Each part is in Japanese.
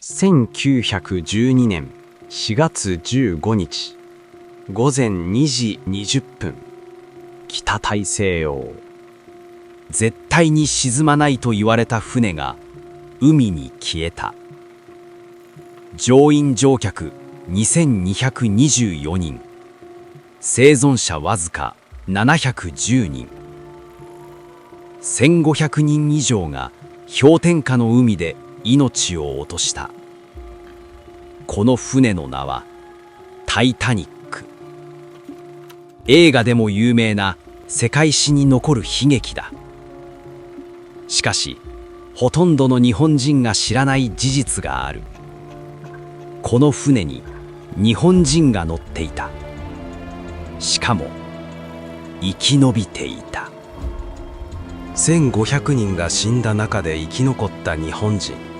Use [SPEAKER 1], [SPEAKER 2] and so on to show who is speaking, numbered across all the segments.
[SPEAKER 1] 1912年4月15日午前2時20分、北大西洋。絶対に沈まないと言われた船が海に消えた。乗員乗客2224人、生存者わずか710人。1500人以上が氷点下の海で命を落とした。この船の名はタイタニック。映画でも有名な世界史に残る悲劇だ。しかしほとんどの日本人が知らない事実がある。この船に日本人が乗っていた。しかも生き延びていた。1500人が死んだ中で生き残った日本人。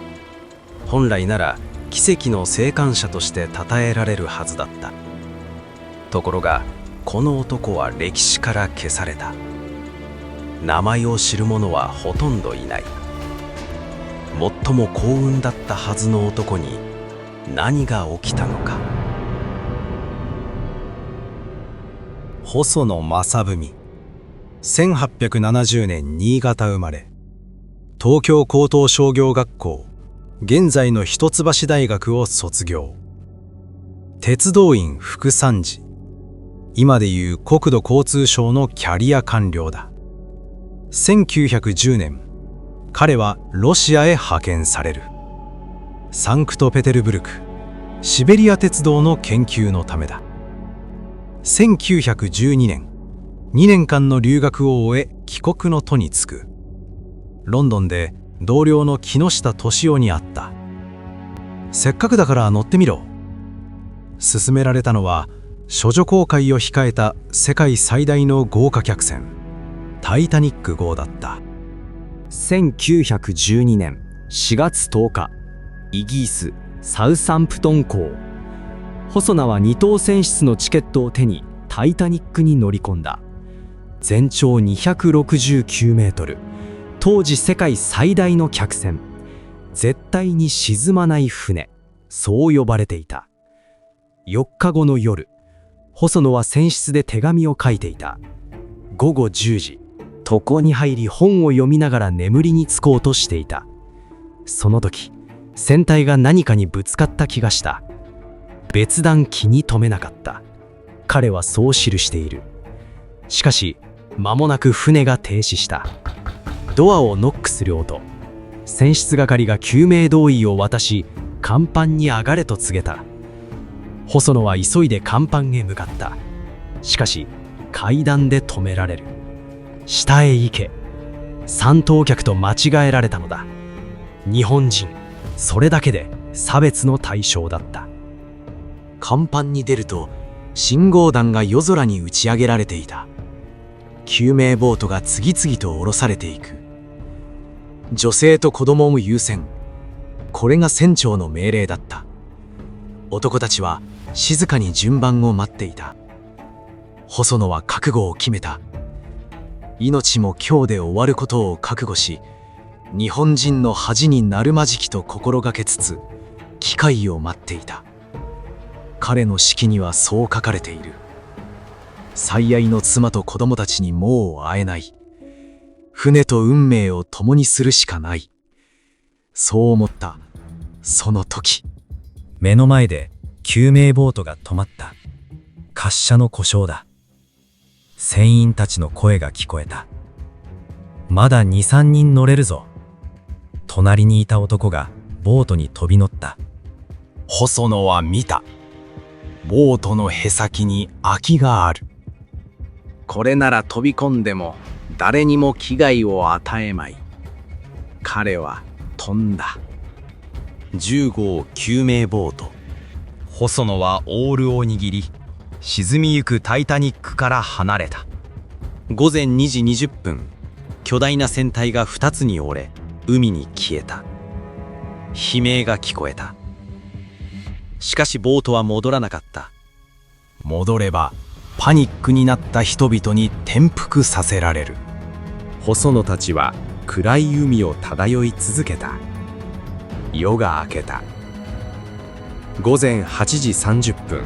[SPEAKER 1] 本来なら奇跡の生還者として称えられるはずだった。ところがこの男は歴史から消された。名前を知る者はほとんどいない。最も幸運だったはずの男に何が起きたのか。細野正文、1870年新潟生まれ。東京高等商業学校、現在の一橋大学を卒業。鉄道員副参事、今でいう国土交通省のキャリア官僚だ。1910年、彼はロシアへ派遣される。サンクトペテルブルク、シベリア鉄道の研究のためだ。1912年、2年間の留学を終え帰国の途に就く。ロンドンで同僚の木下俊夫に会った。せっかくだから乗ってみろ。勧められたのは処女航海を控えた世界最大の豪華客船タイタニック号だった。1912年4月10日、イギリスサウサンプトン港。細野は2等船室のチケットを手にタイタニックに乗り込んだ。全長269メートル、当時世界最大の客船、絶対に沈まない船、そう呼ばれていた。4日後の夜、細野は船室で手紙を書いていた。午後10時、床に入り本を読みながら眠りにつこうとしていた。その時、船体が何かにぶつかった気がした。別段気に留めなかった。彼はそう記している。しかし、間もなく船が停止した。ドアをノックする音。船室係が救命胴衣を渡し、甲板に上がれと告げた。細野は急いで甲板へ向かった。しかし、階段で止められる。下へ行け。三等客と間違えられたのだ。日本人、それだけで差別の対象だった。甲板に出ると、信号弾が夜空に打ち上げられていた。救命ボートが次々と降ろされていく。女性と子供を優先。これが船長の命令だった。男たちは静かに順番を待っていた。細野は覚悟を決めた。命も今日で終わることを覚悟し、日本人の恥になるまじきと心がけつつ、機会を待っていた。彼の式にはそう書かれている。最愛の妻と子供たちにもう会えない。船と運命を共にするしかない。そう思ったその時、目の前で救命ボートが止まった。滑車の故障だ。船員たちの声が聞こえた。まだ2、3人乗れるぞ。隣にいた男がボートに飛び乗った。細野は見た。ボートのへさきに空きがある。これなら飛び込んでも誰にも危害を与えまい。彼は飛んだ。10号救命ボート。細野はオールを握り、沈みゆくタイタニックから離れた。午前2時20分、巨大な船体が2つに折れ、海に消えた。悲鳴が聞こえた。しかしボートは戻らなかった。戻ればパニックになった人々に転覆させられる。細野たちは暗い海を漂い続けた。夜が明けた。午前8時30分、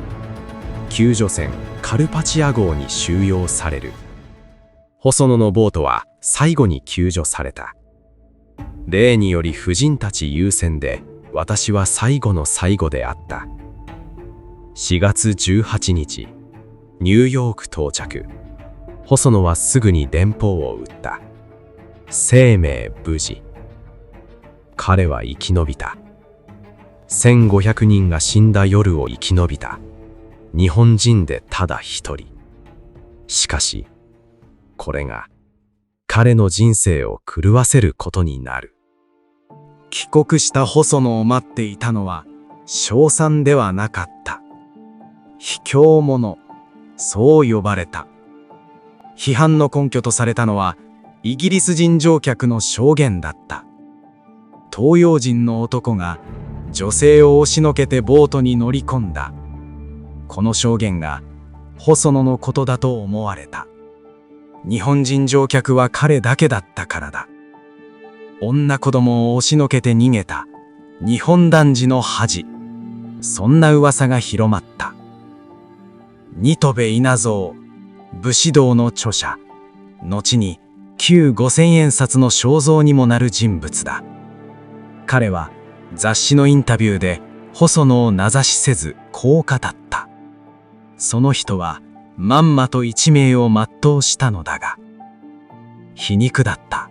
[SPEAKER 1] 救助船カルパチア号に収容される。細野のボートは最後に救助された。例により夫人たち優先で、私は最後の最後であった。4月18日、ニューヨーク到着。細野はすぐに電報を打った。生命無事。彼は生き延びた。1500人が死んだ夜を生き延びた。日本人でただ一人。しかし、これが彼の人生を狂わせることになる。帰国した細野を待っていたのは称賛ではなかった。卑怯者、そう呼ばれた。批判の根拠とされたのはイギリス人乗客の証言だった。東洋人の男が女性を押しのけてボートに乗り込んだ。この証言が細野のことだと思われた。日本人乗客は彼だけだったからだ。女子供を押しのけて逃げた日本男児の恥。そんな噂が広まった。新渡戸稲造、武士道の著者、後に旧5000円札の肖像にもなる人物だ。彼は雑誌のインタビューで細野を名指しせずこう語った。その人はまんまと一命を全うしたのだが、皮肉だった。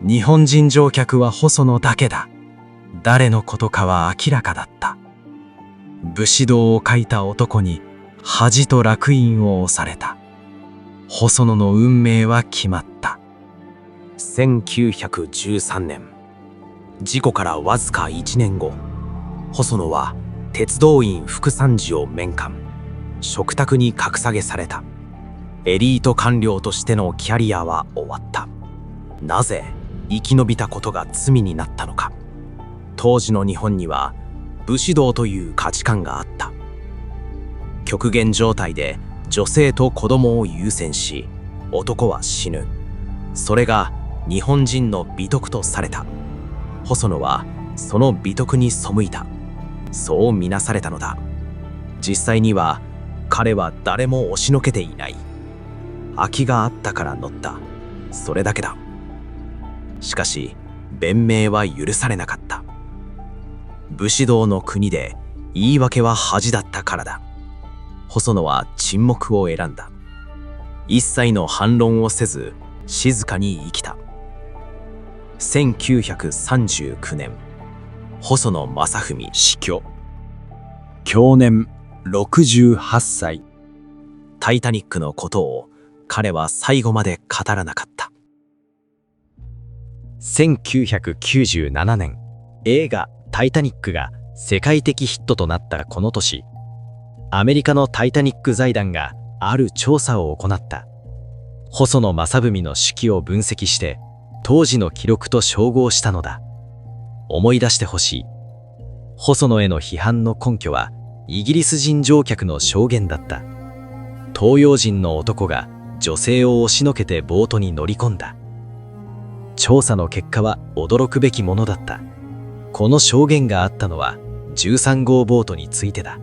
[SPEAKER 1] 日本人乗客は細野だけだ。誰のことかは明らかだった。武士道を書いた男に恥と烙印を押された。細野の運命は決まった。1913年、事故からわずか1年後、細野は鉄道員副参事を免官、嘱託に格下げされた。エリート官僚としてのキャリアは終わった。なぜ生き延びたことが罪になったのか。当時の日本には武士道という価値観があった。極限状態で女性と子供を優先し、男は死ぬ。それが日本人の美徳とされた。細野はその美徳に背いた。そう見なされたのだ。実際には彼は誰も押しのけていない。空きがあったから乗った。それだけだ。しかし弁明は許されなかった。武士道の国で言い訳は恥だったからだ。細野は沈黙を選んだ。一切の反論をせず静かに生きた。1939年、細野正文死去。享年68歳。タイタニックのことを彼は最後まで語らなかった。1997年、映画「タイタニック」が世界的ヒットとなったこの年、アメリカのタイタニック財団がある調査を行った。細野正文の手記を分析して当時の記録と照合したのだ。思い出してほしい。細野への批判の根拠はイギリス人乗客の証言だった。東洋人の男が女性を押しのけてボートに乗り込んだ。調査の結果は驚くべきものだった。この証言があったのは13号ボートについてだ。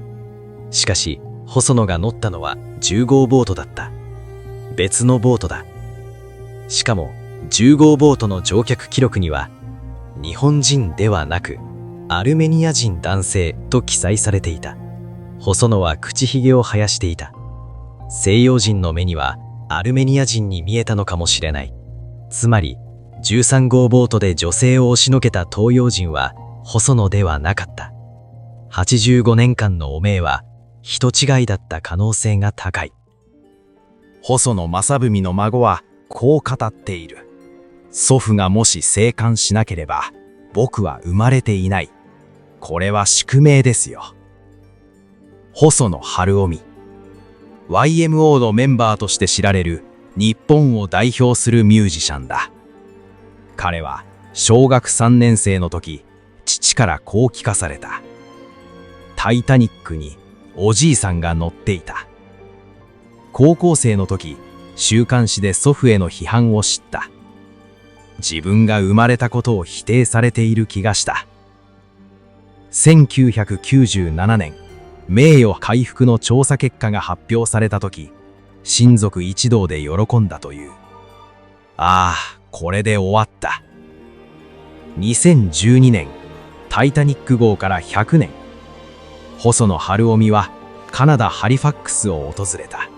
[SPEAKER 1] しかし細野が乗ったのは10号ボートだった。別のボートだ。しかも10号ボートの乗客記録には日本人ではなくアルメニア人男性と記載されていた。細野は口ひげを生やしていた。西洋人の目にはアルメニア人に見えたのかもしれない。つまり13号ボートで女性を押しのけた東洋人は細野ではなかった。85年間の汚名は人違いだった可能性が高い。細野正文の孫はこう語っている。祖父がもし生還しなければ僕は生まれていない。これは宿命ですよ。細野晴臣、YMO のメンバーとして知られる日本を代表するミュージシャンだ。彼は小学3年生の時、父からこう聞かされた。タイタニックにおじいさんが乗っていた。高校生の時、週刊誌で祖父への批判を知った。自分が生まれたことを否定されている気がした。1997年、名誉回復の調査結果が発表された時、親族一同で喜んだという。ああ、これで終わった。2012年、タイタニック号から100年。細野晴臣はカナダ・ハリファックスを訪れた。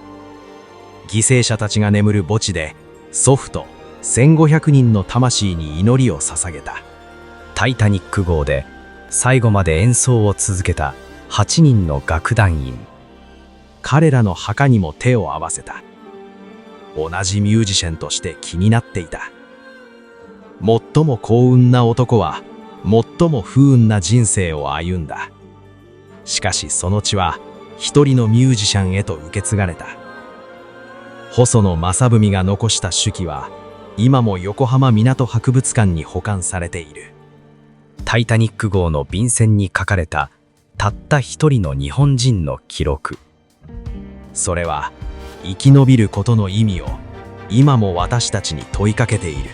[SPEAKER 1] 犠牲者たちが眠る墓地で、祖父と1500人の魂に祈りを捧げた。タイタニック号で最後まで演奏を続けた8人の楽団員。彼らの墓にも手を合わせた。同じミュージシャンとして気になっていた。最も幸運な男は、最も不運な人生を歩んだ。しかしその血は、一人のミュージシャンへと受け継がれた。細野正文が残した手記は、今も横浜港博物館に保管されている。タイタニック号の便箋に書かれた、たった一人の日本人の記録。それは、生き延びることの意味を、今も私たちに問いかけている。